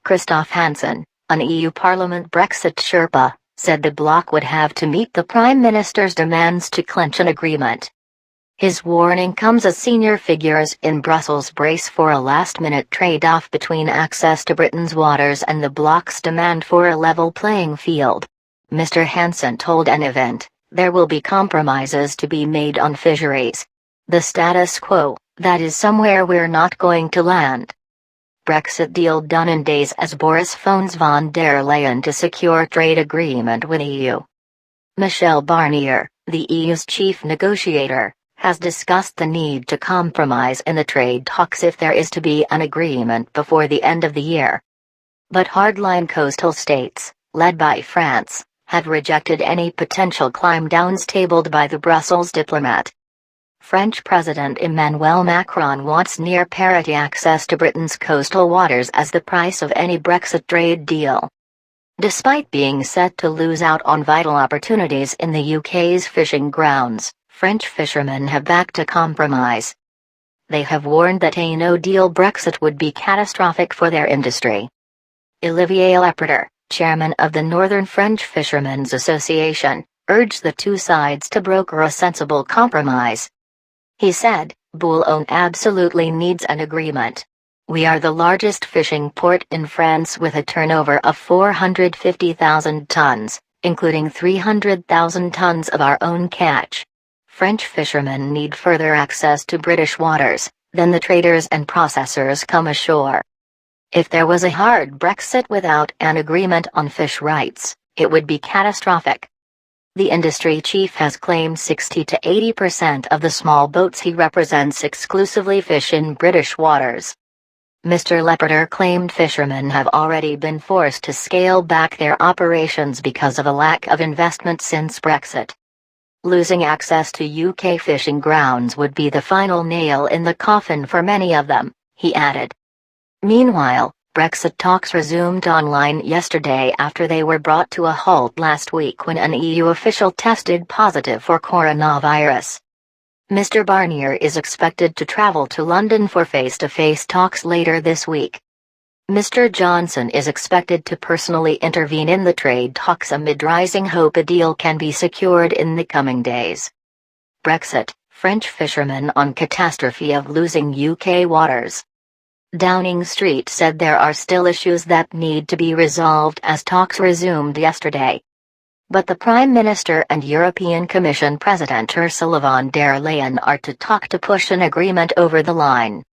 Christoph Hansen, an EU Parliament Brexit Sherpa, said the bloc would have to meet the Prime Minister's demands to clinch an agreement. His warning comes as senior figures in Brussels brace for a last-minute trade-off between access to Britain's waters and the bloc's demand for a level playing field. Mr. Hansen told an event, "There will be compromises to be made on fisheries. The status quo, that is somewhere we're not going to land." Brexit deal done in days as Boris phones von der Leyen to secure trade agreement with EU. Michel Barnier, the EU's chief negotiator, has discussed the need to compromise in the trade talks if there is to be an agreement before the end of the year. But hardline coastal states, led by France, have rejected any potential climb-downs tabled by the Brussels diplomat. French President Emmanuel Macron wants near-parity access to Britain's coastal waters as the price of any Brexit trade deal. Despite being set to lose out on vital opportunities in the UK's fishing grounds, French fishermen have backed a compromise. They have warned that a no-deal Brexit would be catastrophic for their industry. Olivier Leperter, chairman of the Northern French Fishermen's Association, urged the two sides to broker a sensible compromise. He said, "Boulogne absolutely needs an agreement. We are the largest fishing port in France with a turnover of 450,000 tons, including 300,000 tons of our own catch. French fishermen need further access to British waters, then the traders and processors come ashore. If there was a hard Brexit without an agreement on fish rights, it would be catastrophic." The industry chief has claimed 60 to 80% of the small boats he represents exclusively fish in British waters. Mr. Leperter claimed fishermen have already been forced to scale back their operations because of a lack of investment since Brexit. Losing access to UK fishing grounds would be the final nail in the coffin for many of them, he added. Meanwhile, Brexit talks resumed online yesterday after they were brought to a halt last week when an EU official tested positive for coronavirus. Mr. Barnier is expected to travel to London for face-to-face talks later this week. Mr. Johnson is expected to personally intervene in the trade talks amid rising hope a deal can be secured in the coming days. Brexit, French fishermen on catastrophe of losing UK waters. Downing Street said there are still issues that need to be resolved as talks resumed yesterday. But the Prime Minister and European Commission President Ursula von der Leyen are to talk to push an agreement over the line.